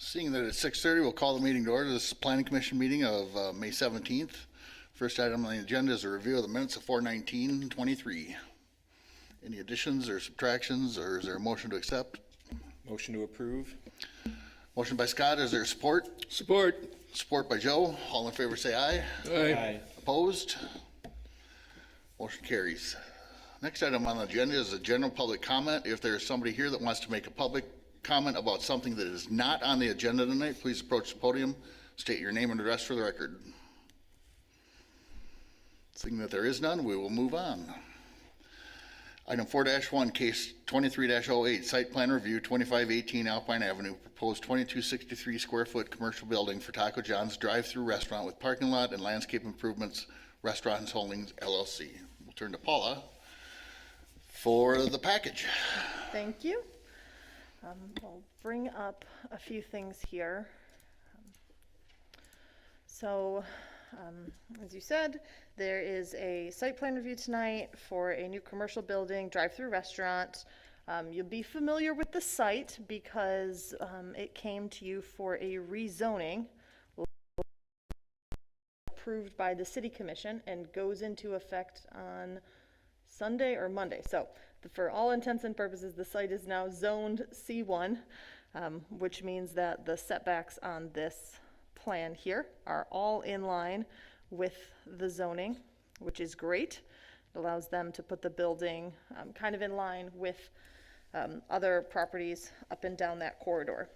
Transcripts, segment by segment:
Seeing that it's 6:30, we'll call the meeting to order. This is the Planning Commission meeting of May 17th. First item on the agenda is a review of the minutes of 4/19/23. Any additions or subtractions, or is there a motion to accept? Motion to approve. Motion by Scott, is there support? Support. Support by Joe. All in favor say aye. Aye. Opposed? Motion carries. Next item on the agenda is a general public comment. If there is somebody here that wants to make a public comment about something that is not on the agenda tonight, please approach the podium, state your name and address for the record. Seeing that there is none, we will move on. Item 4-1, case 23-08, site plan review, 2518 Alpine Avenue, proposed 2263 square foot commercial building for Taco John's drive-through restaurant with parking lot and landscape improvements, Restaurants Holdings LLC. We'll turn to Paula for the package. Thank you. I'll bring up a few things here. As you said, there is a site plan review tonight for a new commercial building, drive-through restaurant. You'll be familiar with the site because it came to you for a rezoning approved by the City Commission and goes into effect on Sunday or Monday. So for all intents and purposes, the site is now zoned C1, which means that the setbacks on this plan here are all in line with the zoning, which is great. It allows them to put the building kind of in line with other properties up and down that corridor.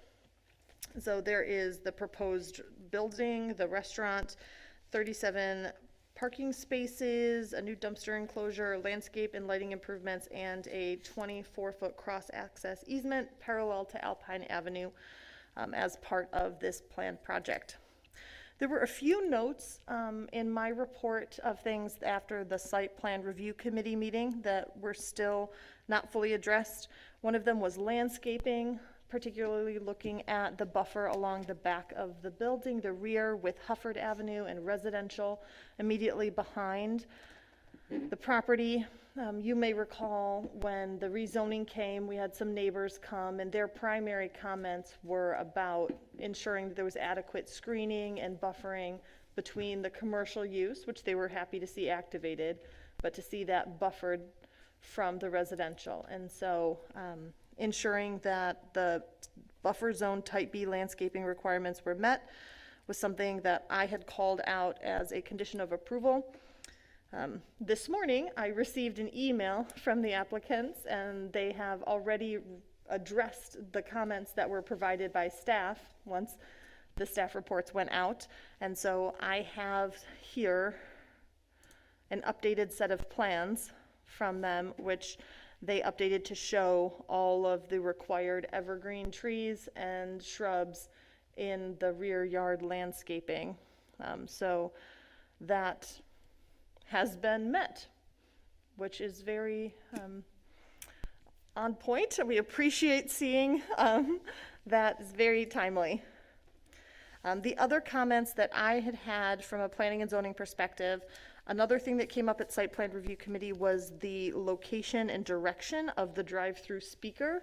So there is the proposed building, the restaurant, 37 parking spaces, a new dumpster enclosure, landscape and lighting improvements, and a 24-foot cross-access easement parallel to Alpine Avenue as part of this planned project. There were a few notes in my report of things after the site plan review committee meeting that were still not fully addressed. One of them was landscaping, particularly looking at the buffer along the back of the building, the rear with Hufford Avenue and residential immediately behind the property. You may recall when the rezoning came, we had some neighbors come and their primary comments were about ensuring that there was adequate screening and buffering between the commercial use, which they were happy to see activated, but to see that buffered from the residential. And so ensuring that the buffer zone type B landscaping requirements were met was something that I had called out as a condition of approval. This morning, I received an email from the applicants, and they have already addressed the comments that were provided by staff once the staff reports went out. And so I have here an updated set of plans from them, which they updated to show all of the required evergreen trees and shrubs in the rear yard landscaping. So that has been met, which is very on point. We appreciate seeing that is very timely. The other comments that I had from a planning and zoning perspective, another thing that came up at site plan review committee was the location and direction of the drive-through speaker.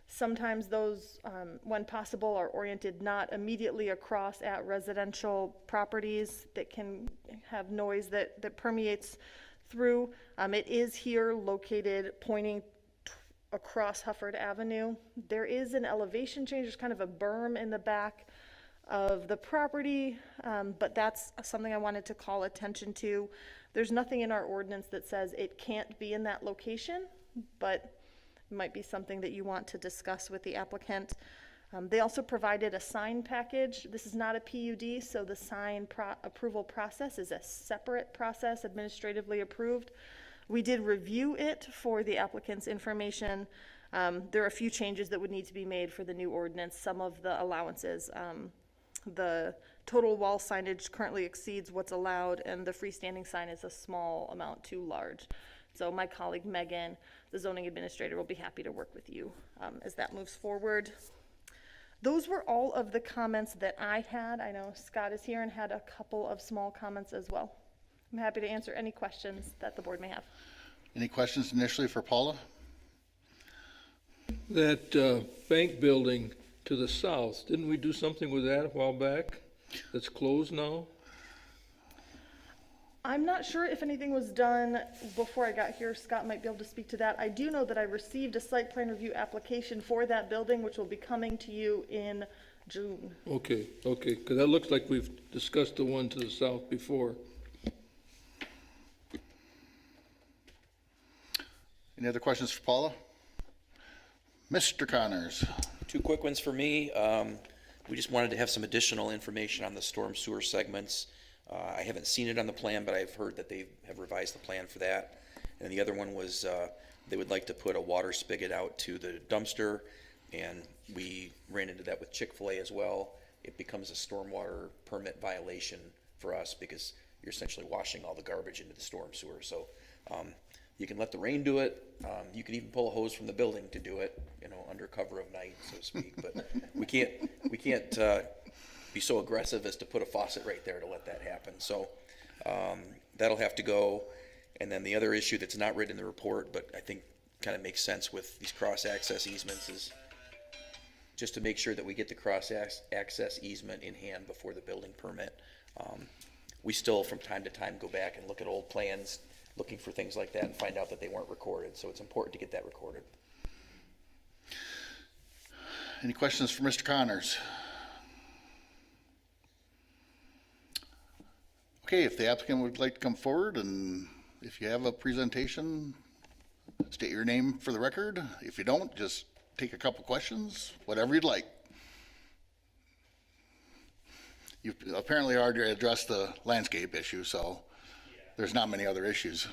Sometimes those, when possible, are oriented not immediately across at residential properties that can have noise that permeates through. It is here located pointing across Hufford Avenue. There is an elevation change. There's kind of a berm in the back of the property, but that's something I wanted to call attention to. There's nothing in our ordinance that says it can't be in that location, but might be something that you want to discuss with the applicant. They also provided a sign package. This is not a PUD, so the sign approval process is a separate process, administratively approved. We did review it for the applicant's information. There are a few changes that would need to be made for the new ordinance. Some of the allowances, the total wall signage currently exceeds what's allowed, and the freestanding sign is a small amount too large. So my colleague Megan, the zoning administrator, will be happy to work with you as that moves forward. Those were all of the comments that I had. I know Scott is here and had a couple of small comments as well. I'm happy to answer any questions that the board may have. Any questions initially for Paula? That bank building to the south. Didn't we do something with that a while back? That's closed now? I'm not sure if anything was done before I got here. Scott might be able to speak to that. I do know that I received a site plan review application for that building, which will be coming to you in June. Okay, because that looks like we've discussed the one to the south before. Any other questions for Paula? Mr. Connors? Two quick ones for me. We just wanted to have some additional information on the storm sewer segments. I haven't seen it on the plan, but I've heard that they have revised the plan for that. And the other one was they would like to put a water spigot out to the dumpster, and we ran into that with Chick-fil-A as well. It becomes a stormwater permit violation for us because you're essentially washing all the garbage into the storm sewer. So you can let the rain do it. You can even pull a hose from the building to do it, you know, under cover of night, so to speak. But we can't be so aggressive as to put a faucet right there to let that happen. So that'll have to go. And then the other issue that's not written in the report, but I think kind of makes sense with these cross-access easements, is just to make sure that we get the cross-access easement in hand before the building permit. We still, from time to time, go back and look at old plans, looking for things like that, and find out that they weren't recorded. So it's important to get that recorded. Any questions for Mr. Connors? Okay, if the applicant would like to come forward, and if you have a presentation, state your name for the record. If you don't, just take a couple questions, whatever you'd like. You apparently already addressed the landscape issue, so there's not many other issues.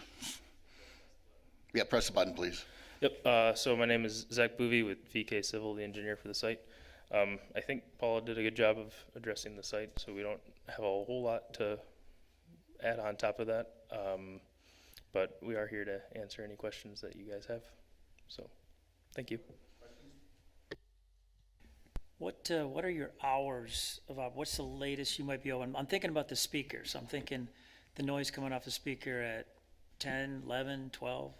Yeah, press the button, please. Yep, so my name is Zach Boovy with VK Civil, the engineer for the site. I think Paula did a good job of addressing the site, so we don't have a whole lot to add on top of that. But we are here to answer any questions that you guys have. So, thank you. What are your hours of what's the latest you might be open? I'm thinking about the speakers. I'm thinking the noise coming off the speaker at 10, 11, 12.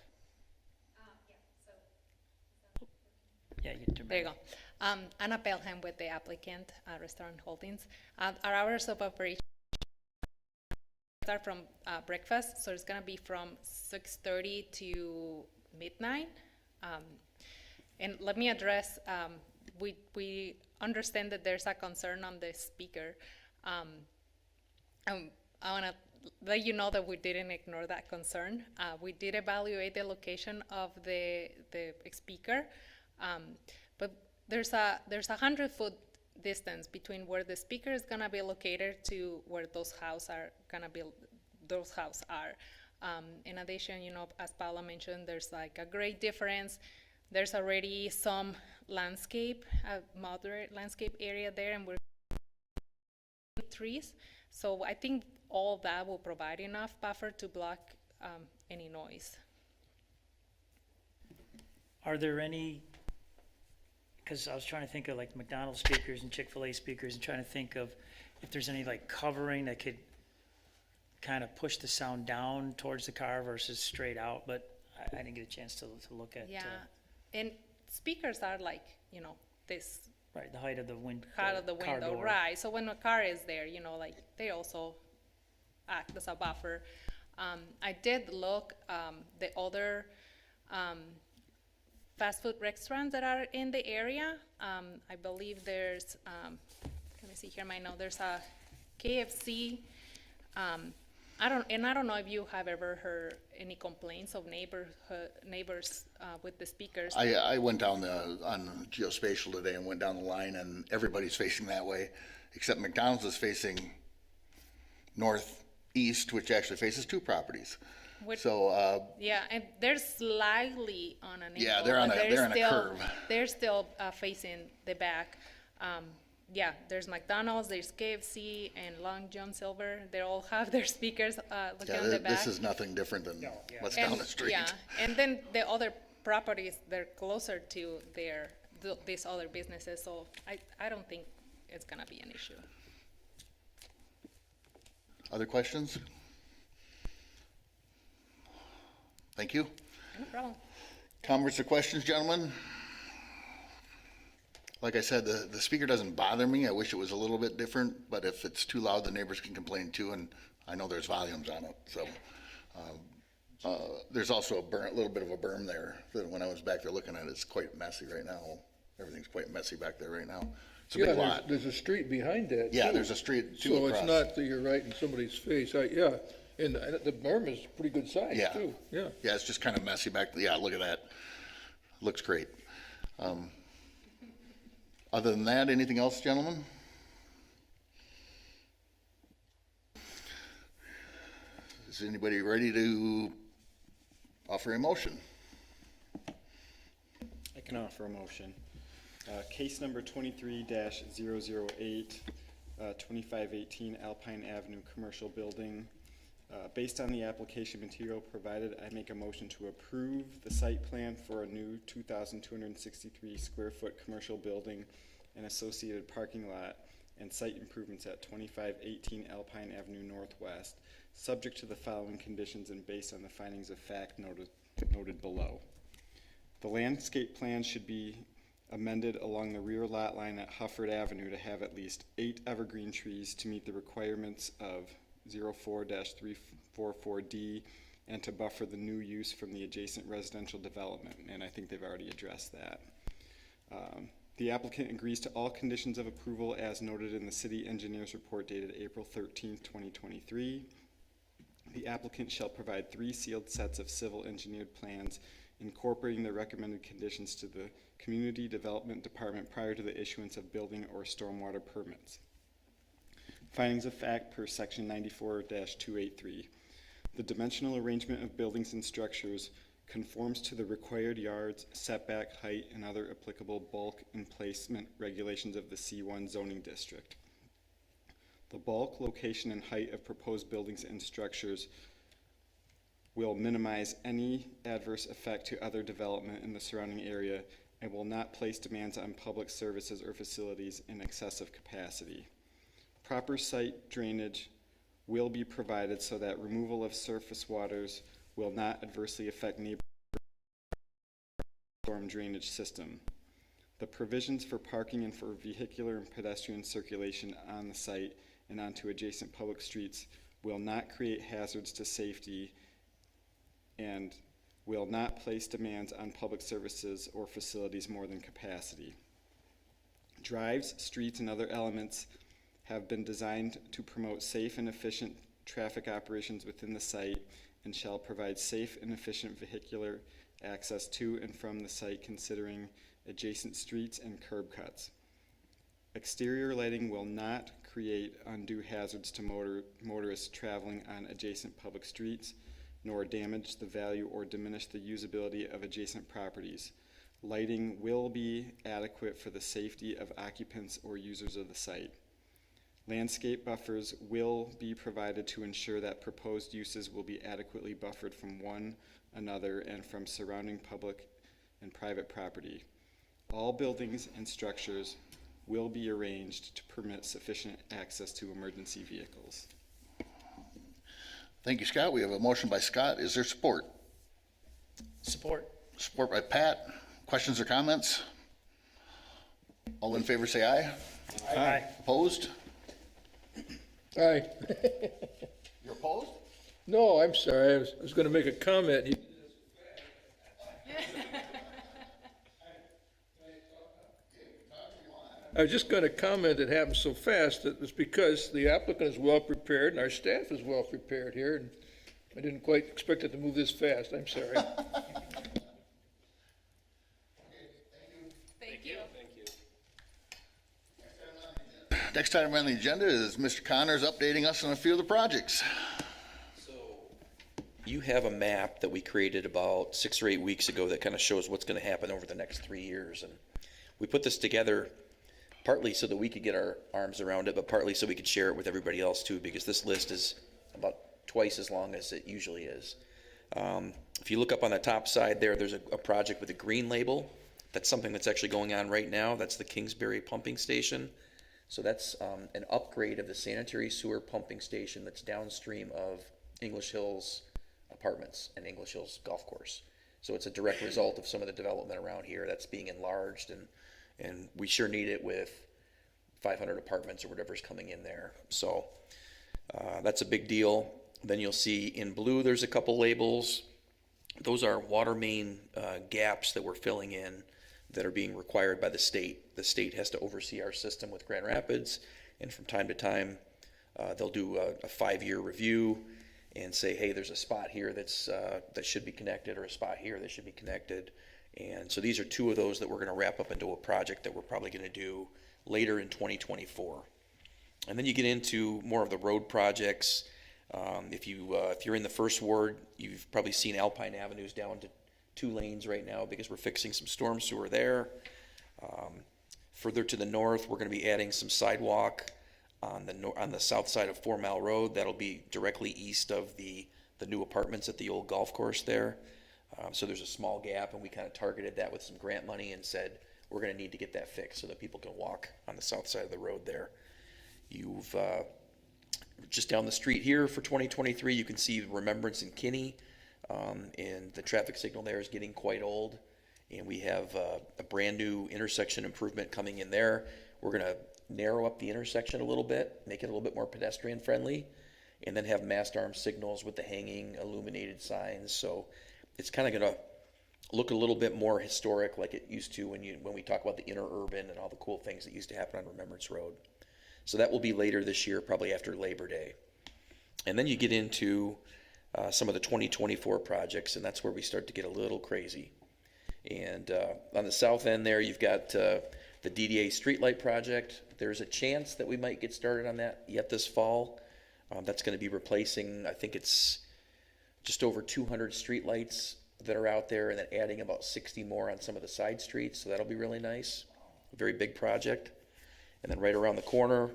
Yeah, you can. There you go. Anna Pelham with the applicant, Restaurant Holdings. Our hours of operation start from breakfast, so it's gonna be from 6:30 to midnight. And let me address, we understand that there's a concern on the speaker. I wanna let you know that we didn't ignore that concern. We did evaluate the location of the speaker. But there's a 100-foot distance between where the speaker is gonna be located to where those houses are gonna be. In addition, you know, as Paula mentioned, there's like a great difference. There's already some landscape, moderate landscape area there, and we're trees. So I think all that will provide enough buffer to block any noise. Are there any, because I was trying to think of like McDonald's speakers and Chick-fil-A speakers and trying to think of if there's any like covering that could kind of push the sound down towards the car versus straight out, but I didn't get a chance to look at. Yeah, and speakers are like, you know, this Right, the height of the window. height of the window, right? So when a car is there, you know, like they also act as a buffer. I did look the other fast food restaurants that are in the area. I believe there's, let me see here, I know there's a KFC. I don't know if you have ever heard any complaints of neighbors with the speakers. I went down on geospatial today and went down the line, and everybody's facing that way, except McDonald's is facing northeast, which actually faces two properties. So yeah, and they're slightly on an angle. Yeah, they're on a curve. They're still facing the back. Yeah, there's McDonald's, there's KFC, and Long John Silver. They all have their speakers looking on the back. This is nothing different than what's down the street. Yeah, and then the other properties, they're closer to these other businesses, so I don't think it's gonna be an issue. Other questions? Thank you. No problem. Comments or questions, gentlemen? Like I said, the speaker doesn't bother me. I wish it was a little bit different, but if it's too loud, the neighbors can complain too, and I know there's volumes on it, so. There's also a little bit of a berm there, that when I was back there looking at it, it's quite messy right now. Everything's quite messy back there right now. It's a Yeah, big lot. there's a street behind that, Yeah, too. there's a street too So across. it's not that you're right in somebody's face, yeah, and the berm is pretty good size, Yeah. too, yeah. Yeah, it's just kind of messy back there. Yeah, look at that. Looks great. Other than that, anything else, gentlemen? Is anybody ready to offer a motion? I can offer a motion. Case number 23-008, 2518 Alpine Avenue Commercial Building. Based on the application material provided, I make a motion to approve the site plan for a new 2,263 square foot commercial building and associated parking lot and site improvements at 2518 Alpine Avenue Northwest, subject to the following conditions and based on the findings of fact noted below. The landscape plan should be amended along the rear lot line at Hufford Avenue to have at least 8 evergreen trees to meet the requirements of 04-344D and to buffer the new use from the adjacent residential development, and I think they've already addressed that. The applicant agrees to all conditions of approval as noted in the city engineer's report dated April 13th, 2023. The applicant shall provide 3 sealed sets of civil engineered plans incorporating the recommended conditions to the Community Development Department prior to the issuance of building or stormwater permits. Findings of fact per section 94-283. The dimensional arrangement of buildings and structures conforms to the required yards, setback, height, and other applicable bulk and placement regulations of the C1 zoning district. The bulk, location, and height of proposed buildings and structures will minimize any adverse effect to other development in the surrounding area and will not place demands on public services or facilities in excess of capacity. Proper site drainage will be provided so that removal of surface waters will not adversely affect neighboring storm drainage system. The provisions for parking and for vehicular and pedestrian circulation on the site and onto adjacent public streets will not create hazards to safety and will not place demands on public services or facilities more than capacity. Drives, streets, and other elements have been designed to promote safe and efficient traffic operations within the site and shall provide safe and efficient vehicular access to and from the site considering adjacent streets and curb cuts. Exterior lighting will not create undue hazards to motorists traveling on adjacent public streets, nor damage the value or diminish the usability of adjacent properties. Lighting will be adequate for the safety of occupants or users of the site. Landscape buffers will be provided to ensure that proposed uses will be adequately buffered from one another and from surrounding public and private property. All buildings and structures will be arranged to permit sufficient access to emergency vehicles. Thank you, Scott. We have a motion by Scott. Is there support? Support. Support by Pat. Questions or comments? All in favor say aye. Aye. Opposed? Aye. You're opposed? No, I'm sorry, I was gonna make a comment. I was just gonna comment it happened so fast, that it's because the applicant is well prepared and our staff is well prepared here, and I didn't quite expect it to move this fast, I'm sorry. Thank you. Next item on the agenda is Mr. Connors updating us on a few of the projects. So you have a map that we created about 6 or 8 weeks ago that kind of shows what's going to happen over the next 3 years. And we put this together partly so that we could get our arms around it, but partly so we could share it with everybody else too, because this list is about twice as long as it usually is. If you look up on the top side there, there's a project with a green label. That's something that's actually going on right now. That's the Kingsbury Pumping Station. So that's an upgrade of the sanitary sewer pumping station that's downstream of English Hills Apartments and English Hills Golf Course. So it's a direct result of some of the development around here that's being enlarged And we sure need it with 500 apartments or whatever's coming in there. So that's a big deal. Then you'll see in blue, there's a couple labels. Those are water main gaps that we're filling in that are being required by the state. The state has to oversee our system with Grand Rapids, and from time to time, they'll do a 5-year review and say, hey, there's a spot here that should be connected, or a spot here that should be connected. And so these are 2 of those that we're going to wrap up into a project that we're probably going to do later in 2024. And then you get into more of the road projects. If you're in the first ward, you've probably seen Alpine Avenue's down to 2 lanes right now because we're fixing some storm sewer there. Further to the north, we're going to be adding some sidewalk on the south side of 4 Mile Road. That'll be directly east of the new apartments at the old golf course there. So there's a small gap, and we kind of targeted that with some grant money and said we're going to need to get that fixed so that people can walk on the south side of the road there. You've just down the street here for 2023, you can see Remembrance and Kinney, and the traffic signal there is getting quite old, and we have a brand new intersection improvement coming in there. We're going to narrow up the intersection a little bit, make it a little bit more pedestrian friendly, and then have mast arm signals with the hanging illuminated signs. So it's kind of going to look a little bit more historic like it used to when we talk about the interurban and all the cool things that used to happen on Remembrance Road. So that will be later this year, probably after Labor Day. And then you get into some of the 2024 projects, and that's where we start to get a little crazy. And on the south end there, you've got the DDA streetlight project. There's a chance that we might get started on that yet this fall. That's going to be replacing, I think it's just over 200 streetlights that are out there, and then adding about 60 more on some of the side streets. So that'll be really nice. A very big project. And then right around the corner,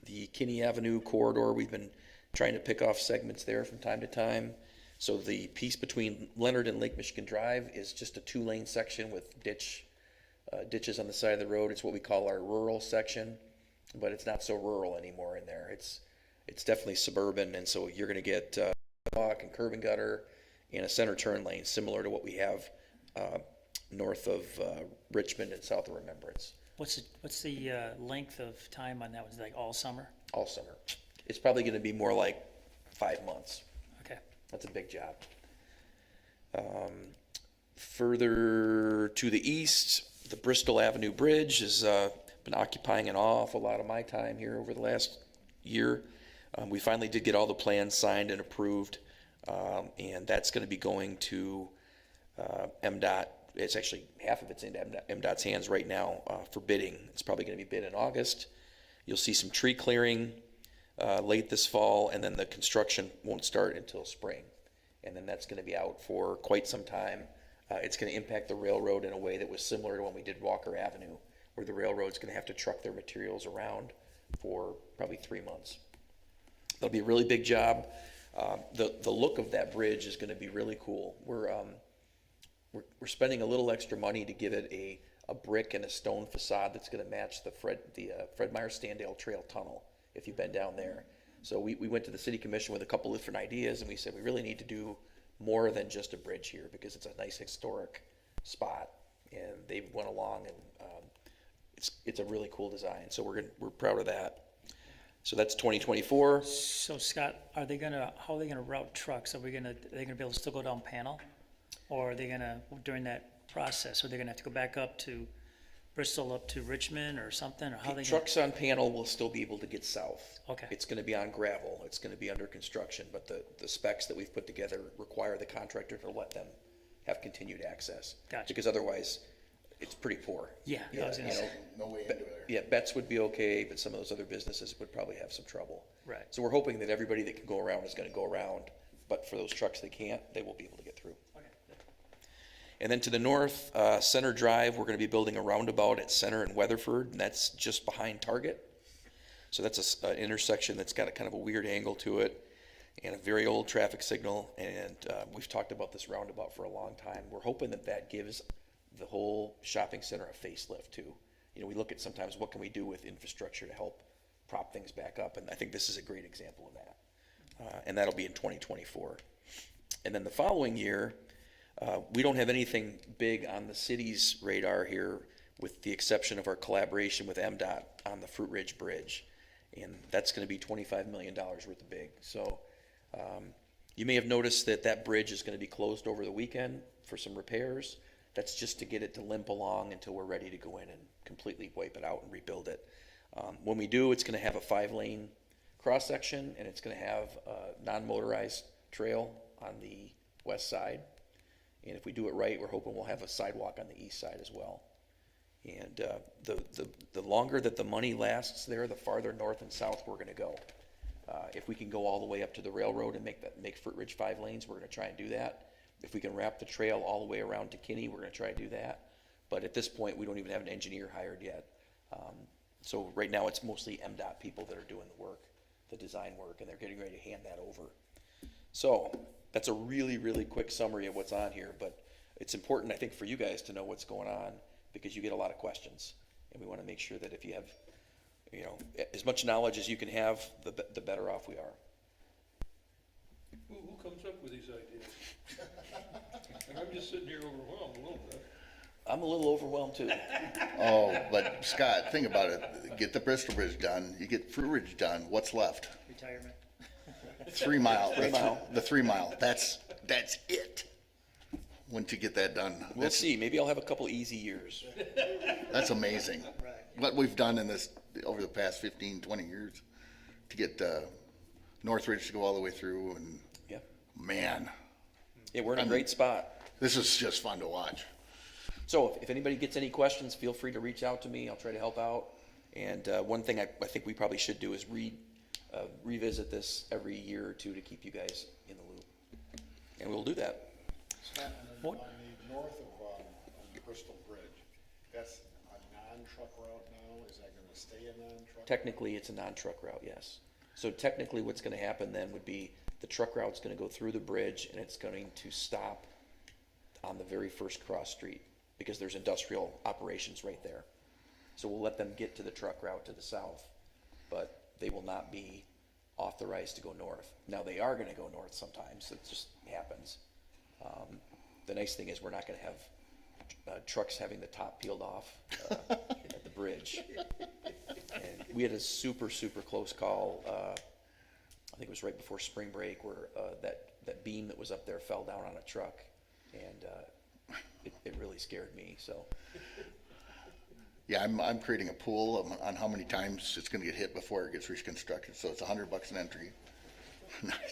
the Kinney Avenue corridor, we've been trying to pick off segments there from time to time. So the piece between Leonard and Lake Michigan Drive is just a 2-lane section with ditches on the side of the road. It's what we call our rural section, but it's not so rural anymore in there. It's definitely suburban, and so you're going to get sidewalk and curb and gutter and a center turn lane similar to what we have north of Richmond and south of Remembrance. What's the length of time on that one? Is it like all summer? All summer. It's probably going to be more like 5 months. Okay. That's a big job. Further to the east, the Bristol Avenue Bridge has been occupying an awful lot of my time here over the last year. We finally did get all the plans signed and approved, and that's going to be going to MDOT. It's actually half of it's in MDOT's hands right now for bidding. It's probably going to be bid in August. You'll see some tree clearing late this fall, and then the construction won't start until spring. And then that's going to be out for quite some time. It's going to impact the railroad in a way that was similar to when we did Walker Avenue, where the railroad's going to have to truck their materials around for probably 3 months. That'll be a really big job. The look of that bridge is going to be really cool. We're spending a little extra money to give it a brick and a stone facade that's going to match the Fred Meyer Standale Trail Tunnel, if you've been down there. So we went to the city commission with a couple of different ideas, and we said we really need to do more than just a bridge here because it's a nice historic spot, and they went along, and it's a really cool design. So we're proud of that. So that's 2024. So Scott, how are they gonna route trucks? Are they gonna be able to still go down Panel? Or are they gonna, during that process, are they gonna have to go back up to Bristol, up to Richmond or something, or how they gonna? Trucks on Panel will still be able to get south. Okay. It's gonna be on gravel, it's gonna be under construction, but the specs that we've put together require the contractor to let them have continued access. Gotcha. Because otherwise, it's pretty poor. Yeah, I was gonna say. No way into there. Yeah, Betts would be okay, but some of those other businesses would probably have some trouble. Right. So we're hoping that everybody that can go around is gonna go around, but for those trucks that can't, they will be able to get through. Okay. And then to the north, Center Drive, we're going to be building a roundabout at Center and Weatherford, and that's just behind Target. So that's an intersection that's got a kind of a weird angle to it and a very old traffic signal. And we've talked about this roundabout for a long time. We're hoping that gives the whole shopping center a facelift too. You know, we look at sometimes what can we do with infrastructure to help prop things back up, and I think this is a great example of that. And that'll be in 2024. And then the following year, we don't have anything big on the city's radar here. with the exception of our collaboration with MDOT on the Fruit Ridge Bridge. And that's gonna be $25 million worth of big. So, you may have noticed that that bridge is gonna be closed over the weekend for some repairs. That's just to get it to limp along until we're ready to go in and completely wipe it out and rebuild it. When we do, it's gonna have a 5-lane cross-section, and it's gonna have a non-motorized trail on the west side. And if we do it right, we're hoping we'll have a sidewalk on the east side as well. And the longer that the money lasts there, the farther north and south we're gonna go. If we can go all the way up to the railroad and make Fruit Ridge 5 lanes, we're gonna try and do that. If we can wrap the trail all the way around to Kinney, we're gonna try to do that. But at this point, we don't even have an engineer hired yet. So right now, it's mostly MDOT people that are doing the work, the design work, and they're getting ready to hand that over. So that's a really, really quick summary of what's on here, but it's important, I think, for you guys to know what's going on, because you get a lot of questions. And we wanna make sure that if you have, you know, as much knowledge as you can have, the better off we are. Who comes up with these ideas? And I'm just sitting here overwhelmed a little bit. I'm a little overwhelmed too. Oh, but Scott, think about it. Get the Bristol Bridge done, you get Fruit Ridge done, what's left? Retirement. 3 mile. 3 mile. The 3 mile, that's it. Once you get that done. We'll see, maybe I'll have a couple easy years. That's amazing. What we've done in this, over the past 15, 20 years, to get Northridge to go all the way through, and Yeah, man, yeah, we're in a great spot. this is just fun to watch. So if anybody gets any questions, feel free to reach out to me. I'll try to help out. And one thing I think we probably should do is revisit this every year or two to keep you guys in the loop. And we'll do that. On the north of Bristol Bridge, that's a non-truck route now? Is that gonna stay a non-truck? Technically, it's a non-truck route, yes. So technically, what's gonna happen then would be the truck route's gonna go through the bridge, and it's going to stop on the very first cross street, because there's industrial operations right there. So we'll let them get to the truck route to the south, but they will not be authorized to go north. Now, they are gonna go north sometimes, it just happens. The nice thing is we're not gonna have trucks having the top peeled off at the bridge. And we had a super, super close call, I think it was right before spring break, where that beam that was up there fell down on a truck, and it really scared me, so. Yeah, I'm creating a pool on how many times it's gonna get hit before it gets reconstructed, so it's $100 an entry.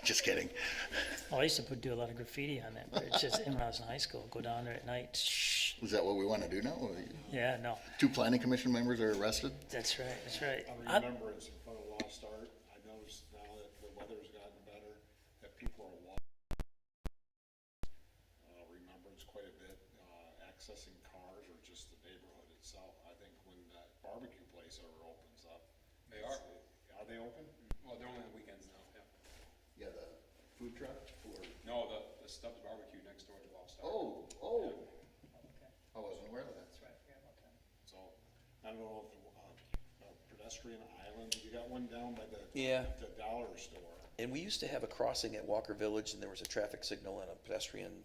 Just kidding. Well, I used to do a lot of graffiti on that bridge, just when I was in high school, go down there at night, shh. Is that what we wanna do now? Yeah, no, 2 planning commission members are arrested? that's right, that's right. On remembrance, in front of Lost Art, I noticed now that the weather's gotten better, that people are walking remembrance quite a bit, accessing cars or just the neighborhood itself. I think when that barbecue place ever opens up. They are. Are they open? Well, they're only on weekends now, yeah. Yeah, the food truck or? No, the Stubbs Barbecue next door to Lost Art. Oh, I wasn't aware of that. So, I don't know if the pedestrian island, you got one down by the Yeah. the dollar store. And we used to have a crossing at Walker Village, and there was a traffic signal and a pedestrian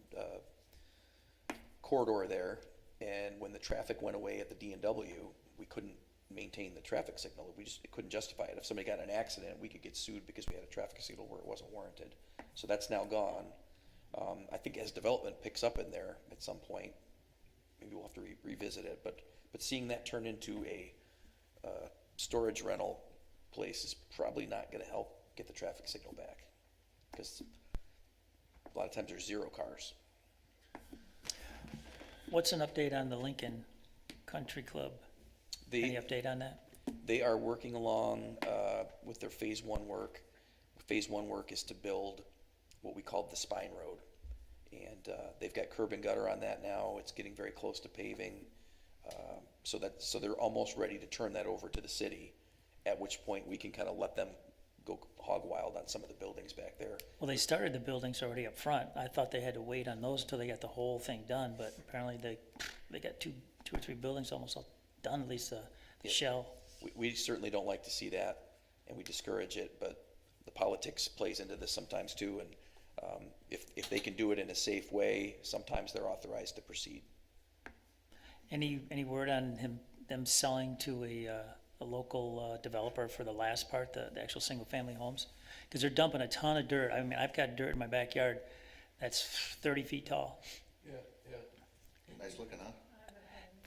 corridor there. And when the traffic went away at the D&W, we couldn't maintain the traffic signal. We just couldn't justify it. If somebody got in an accident, we could get sued because we had a traffic signal where it wasn't warranted. So that's now gone. I think as development picks up in there at some point, maybe we'll have to revisit it. But seeing that turn into a storage rental place is probably not going to help get the traffic signal back, because a lot of times there's 0 cars. What's an update on the Lincoln Country Club? Any update on that? They are working along with their phase 1 work. Phase 1 work is to build what we call the spine road, and they've got curb and gutter on that now. It's getting very close to paving, so they're almost ready to turn that over to the city, at which point we can kind of let them go hog wild on some of the buildings back there. Well, they started the buildings already up front. I thought they had to wait on those until they got the whole thing done, but apparently they got two or three buildings almost all done, at least the shell. We certainly don't like to see that, and we discourage it, but the politics plays into this sometimes too, and if they can do it in a safe way, sometimes they're authorized to proceed. Any word on them selling to a local developer for the last part, the actual single-family homes? Because they're dumping a ton of dirt. I mean, I've got dirt in my backyard that's 30 feet tall. Yeah, yeah. Nice looking, huh?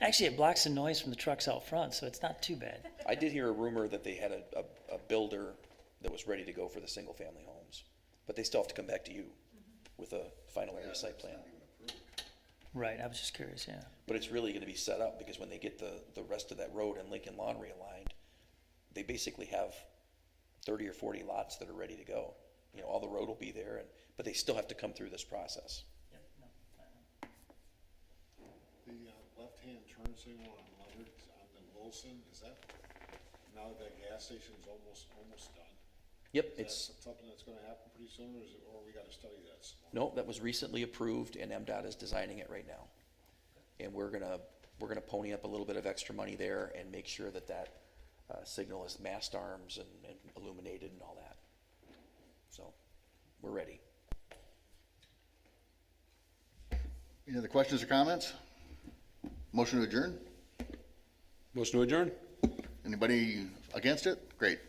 Actually, it blocks the noise from the trucks out front, so it's not too bad. I did hear a rumor that they had a builder that was ready to go for the single-family homes, but they still have to come back to you with a final area site plan. Right, I was just curious, yeah. But it's really gonna be set up, because when they get the rest of that road and Lincoln Lawn realigned, they basically have 30 or 40 lots that are ready to go. You know, all the road will be there, but they still have to come through this process. The left-hand turn signal on Leonard, on the Wilson, is that, now that that gas station's almost done? Yep, Is it's, that something that's gonna happen pretty soon, or is it, or we gotta study that some more? no, that was recently approved, and MDOT is designing it right now. And we're gonna pony up a little bit of extra money there and make sure that signal is mast arms and illuminated and all that. So, we're ready. Any other questions or comments? Motion to adjourn? Motion to adjourn? Anybody against it? Great.